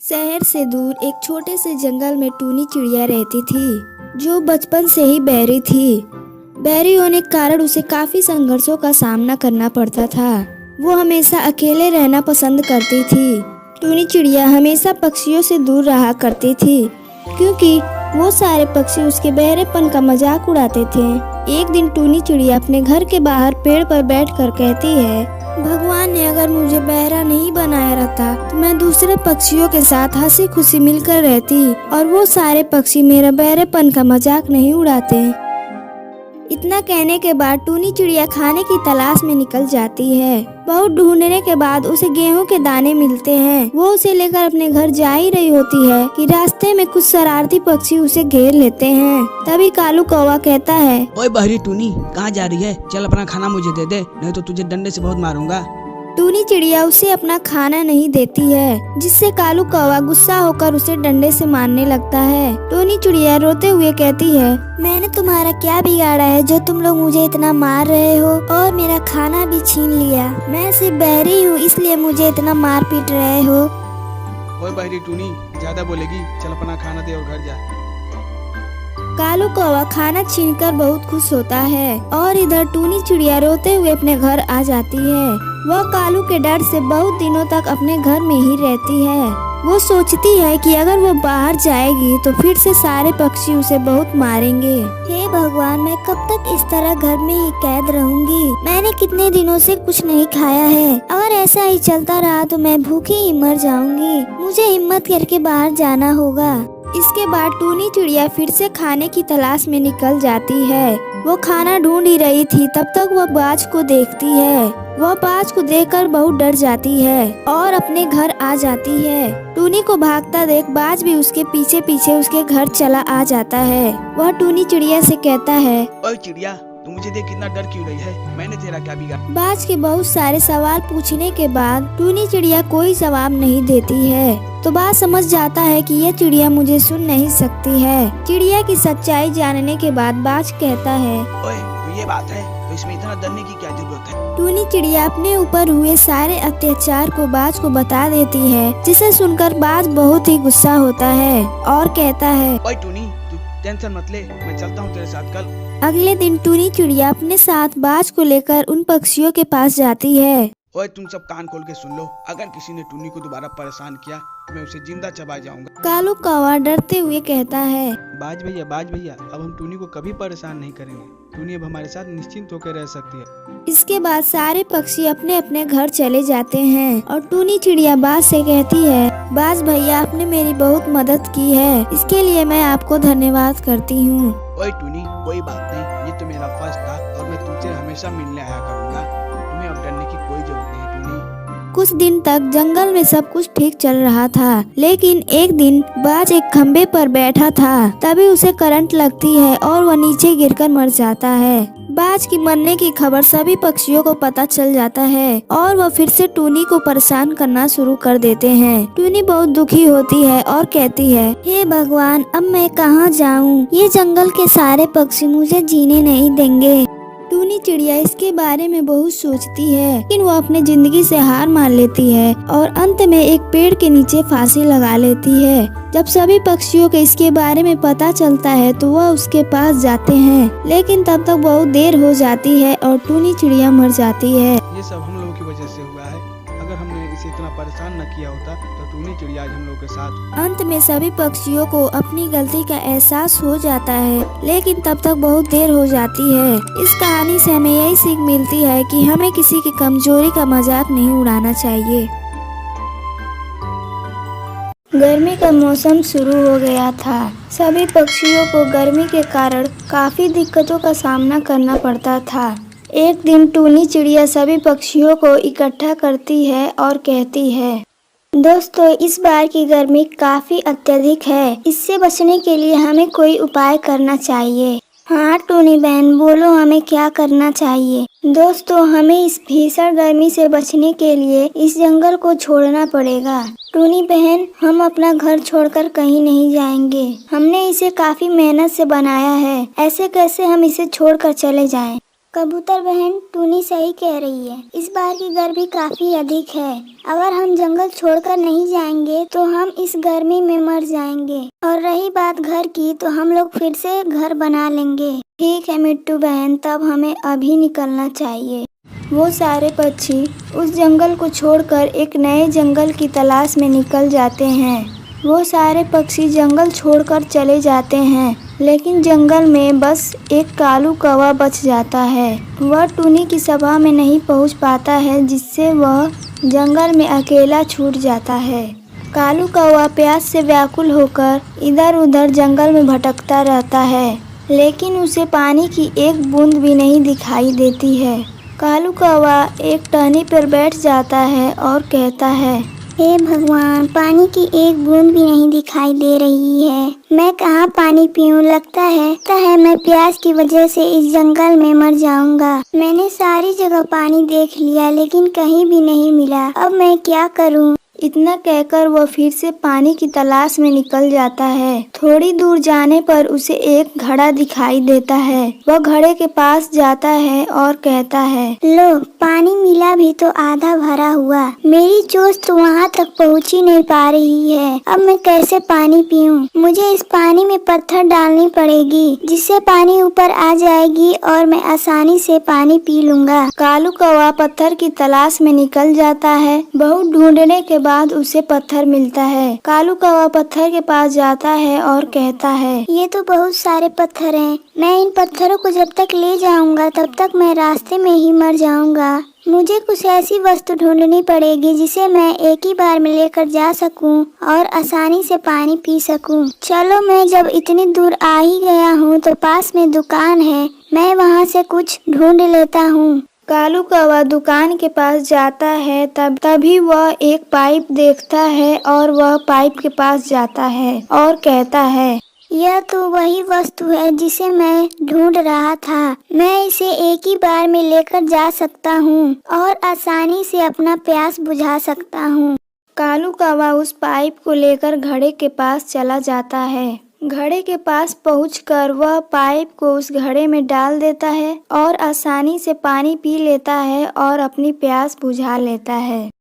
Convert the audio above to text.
शहर से दूर एक छोटे से जंगल में टूनी चिड़िया रहती थी, जो बचपन से ही बहरी थी। बहरी होने के कारण उसे काफी संघर्षों का सामना करना पड़ता था। वो हमेशा अकेले रहना पसंद करती थी। टूनी चिड़िया हमेशा पक्षियों से दूर रहा करती थी, क्योंकि वो सारे पक्षी उसके बहरेपन का मजाक उड़ाते थे। एक दिन टूनी चिड़िया अपने घर के बाहर पेड़ पर बैठकर कहती है, भगवान ने अगर मुझे बहरा नहीं बनाया रहता तो मैं दूसरे पक्षियों के साथ हंसी खुशी मिलकर रहती और वो सारे पक्षी मेरा बहरेपन का मजाक नहीं उड़ाते। इतना कहने के बाद टूनी चिड़िया खाने की तलाश में निकल जाती है। बहुत ढूंढने के बाद उसे गेहूं के दाने मिलते हैं। वो उसे लेकर अपने घर जा ही रही होती है कि रास्ते में कुछ शरारती पक्षी उसे घेर लेते हैं। तभी कालू कौवा कहता है, ओए बहरी टूनी, कहाँ जा रही है? चल अपना खाना मुझे दे दे, नहीं तो तुझे डंडे से बहुत मारूंगा। टूनी चिड़िया उसे अपना खाना नहीं देती है, जिससे कालू कौवा गुस्सा होकर उसे डंडे से मारने लगता है। टूनी चिड़िया रोते हुए कहती है, मैंने तुम्हारा क्या बिगाड़ा है जो तुम लोग मुझे इतना मार रहे हो और मेरा खाना भी छीन लिया। मैं सिर्फ बहरी हूँ, इसलिए मुझे इतना मार पीट रहे हो। ओए बहरी टूनी, ज्यादा बोलेगी, चल अपना खाना दे और घर जा। कालू कौवा खाना छीनकर बहुत खुश होता है और इधर टूनी चिड़िया रोते हुए अपने घर आ जाती है। वह कालू के डर से बहुत दिनों तक अपने घर में ही रहती है। वो सोचती है कि अगर वो बाहर जाएगी तो फिर से सारे पक्षी उसे बहुत मारेंगे। हे भगवान, मैं कब तक इस तरह घर में ही कैद रहूंगी? मैंने कितने दिनों से कुछ नहीं खाया है। अगर ऐसा ही चलता रहा तो मैं भूखी ही मर जाऊंगी। मुझे हिम्मत करके बाहर जाना होगा। इसके बाद टूनी चिड़िया फिर से खाने की तलाश में निकल जाती है। वो खाना ढूंढ ही रही थी, तब तक वह बाज को देखती है। वह बाज को देखकर बहुत डर जाती है और अपने घर आ जाती है। टूनी को भागता देख बाज भी उसके पीछे पीछे उसके घर चला आ जाता है। वह टूनी चिड़िया से कहता है, ओए चिड़िया, तू मुझे देख कितना डर क्यों रही है? मैंने तेरा क्या बिगाड़ा? बाज के बहुत सारे सवाल पूछने के बाद टूनी चिड़िया कोई जवाब नहीं देती है। तो बाज समझ जाता है कि यह चिड़िया मुझे सुन नहीं सकती है। चिड़िया की सच्चाई जानने के बाद बाज कहता है, ओए तो ये बात है, तो इसमें इतना डरने की क्या जरूरत है? टूनी चिड़िया अपने ऊपर हुए सारे अत्याचार को बाज को बता देती है, जिसे सुनकर बाज बहुत ही गुस्सा होता है और कहता है, ओए टूनी, तू टेंशन मत ले, मैं चलता हूँ तेरे साथ कल। अगले दिन टूनी चिड़िया अपने साथ बाज को लेकर उन पक्षियों के पास जाती है। ओए तुम सब कान खोल के सुन लो, अगर किसी ने टूनी को दोबारा परेशान किया तो मैं उसे जिंदा चबा जाऊंगा। कालू कौवा डरते हुए कहता है, बाज भैया, अब हम टूनी को कभी परेशान नहीं करेंगे। टूनी अब हमारे साथ निश्चिंत होकर रह सकती है। इसके बाद सारे पक्षी अपने अपने घर चले जाते हैं और टूनी चिड़िया बाज से कहती है, बाज भैया, आपने मेरी बहुत मदद की है, इसके लिए मैं आपको धन्यवाद करती हूँ। ओए टूनी, कोई बात नहीं, ये तो मेरा फर्ज था और मैं तुमसे हमेशा मिलने आया करूँगा। तुम्हें अब डरने की कोई जरूरत नहीं है टूनी। कुछ दिन तक जंगल में सब कुछ ठीक चल रहा था, लेकिन एक दिन बाज एक खम्भे पर बैठा था। तभी उसे करंट लगती है और वह नीचे गिरकर मर जाता है। बाज की मरने की खबर सभी पक्षियों को पता चल जाता है और वह फिर से टूनी को परेशान करना शुरू कर देते हैं। टूनी बहुत दुखी होती है और कहती है, हे भगवान, अब मैं कहाँ जाऊँ? ये जंगल के सारे पक्षी मुझे जीने नहीं देंगे। टूनी चिड़िया इसके बारे में बहुत सोचती है, लेकिन वो अपने जिंदगी से हार मान लेती है और अंत में एक पेड़ के नीचे फांसी लगा लेती है। जब सभी पक्षियों को इसके बारे में पता चलता है तो वह उसके पास जाते हैं, लेकिन तब तक बहुत देर हो जाती है और टूनी चिड़िया मर जाती है। ये सब हम लोगों की वजह से हुआ है। अगर हमने इसे इतना परेशान न किया होता तो टूनी चिड़िया आज हम लोगों के साथ। अंत में सभी पक्षियों को अपनी गलती का एहसास हो जाता है, लेकिन तब तक बहुत देर हो जाती है। इस कहानी से हमें यही सीख मिलती है कि हमें किसी की कमजोरी का मजाक नहीं उड़ाना चाहिए। गर्मी का मौसम शुरू हो गया था। सभी पक्षियों को गर्मी के कारण काफी दिक्कतों का सामना करना पड़ता था। एक दिन टूनी चिड़िया सभी पक्षियों को इकट्ठा करती है और कहती है, दोस्तों, इस बार की गर्मी काफी अत्यधिक है। इससे बचने के लिए हमें कोई उपाय करना चाहिए। हाँ टूनी बहन, बोलो, हमें क्या करना चाहिए? दोस्तों, हमें इस भीषण गर्मी से बचने के लिए इस जंगल को छोड़ना पड़ेगा। टूनी बहन, हम अपना घर छोड़कर कहीं नहीं जाएंगे। हमने इसे काफी मेहनत से बनाया है, ऐसे कैसे हम इसे छोड़कर चले जाएं? कबूतर बहन टूनी सही कह रही है। इस बार की गर्मी काफी अधिक है। अगर हम जंगल छोड़कर नहीं जाएंगे तो हम इस गर्मी में मर जाएंगे। और रही बात घर की, तो हम लोग फिर से घर बना लेंगे। ठीक है मिट्टू बहन, तब हमें अभी निकलना चाहिए। वो सारे पक्षी उस जंगल को छोड़कर एक नए जंगल की तलाश में निकल जाते हैं। वो सारे पक्षी जंगल छोड़कर चले जाते हैं, लेकिन जंगल में बस एक कालू कौवा बच जाता है। वह टूनी की सभा में नहीं पहुंच पाता है, जिससे वह जंगल में अकेला छूट जाता है। कालू कौवा प्यास से व्याकुल होकर इधर उधर जंगल में भटकता रहता है, लेकिन उसे पानी की एक बूंद भी नहीं दिखाई देती है। कालू कौवा एक टहनी पर बैठ जाता है और कहता है, हे भगवान, पानी की एक बूंद भी नहीं दिखाई दे रही है। मैं कहाँ पानी पीऊँ? लगता है मैं प्यास की वजह से इस जंगल में मर जाऊंगा। मैंने सारी जगह पानी देख लिया, लेकिन कहीं भी नहीं मिला। अब मैं क्या करूँ? इतना कहकर वह फिर से पानी की तलाश में निकल जाता है। थोड़ी दूर जाने पर उसे एक घड़ा दिखाई देता है। वह घड़े के पास जाता है और कहता है, लो, पानी मिला भी तो आधा भरा हुआ। मेरी चोंच तो वहाँ तक पहुँच ही नहीं पा रही है। अब मैं कैसे पानी पीऊँ? मुझे इस पानी में पत्थर डालनी पड़ेगी, जिससे पानी ऊपर आ जाएगी और मैं आसानी से पानी पी लूँगा। कालू कौवा पत्थर की तलाश में निकल जाता है। बहुत ढूंढने के बाद उसे पत्थर मिलता है। कालू कौवा पत्थर के पास जाता है और कहता है, ये तो बहुत सारे पत्थर हैं। मैं इन पत्थरों को जब तक ले जाऊंगा तब तक मैं रास्ते में ही मर जाऊंगा। मुझे कुछ ऐसी वस्तु ढूंढनी पड़ेगी जिसे मैं एक ही बार में लेकर जा सकूं और आसानी से पानी पी सकूं। चलो, मैं जब इतनी दूर आ ही गया हूं तो पास में दुकान है, मैं वहां से कुछ ढूंढ लेता हूं। कालू कौवा दुकान के पास जाता है। तभी वह एक पाइप देखता है और वह पाइप के पास जाता है और कहता है, यह तो वही वस्तु है जिसे मैं ढूंढ रहा था। मैं इसे एक ही बार में लेकर जा सकता हूँ और आसानी से अपना प्यास बुझा सकता हूँ। कालू कौवा उस पाइप को लेकर घड़े के पास चला जाता है। घड़े के पास पहुंचकर वह पाइप को उस घड़े में डाल देता है और आसानी से पानी पी लेता है और अपनी प्यास बुझा लेता है।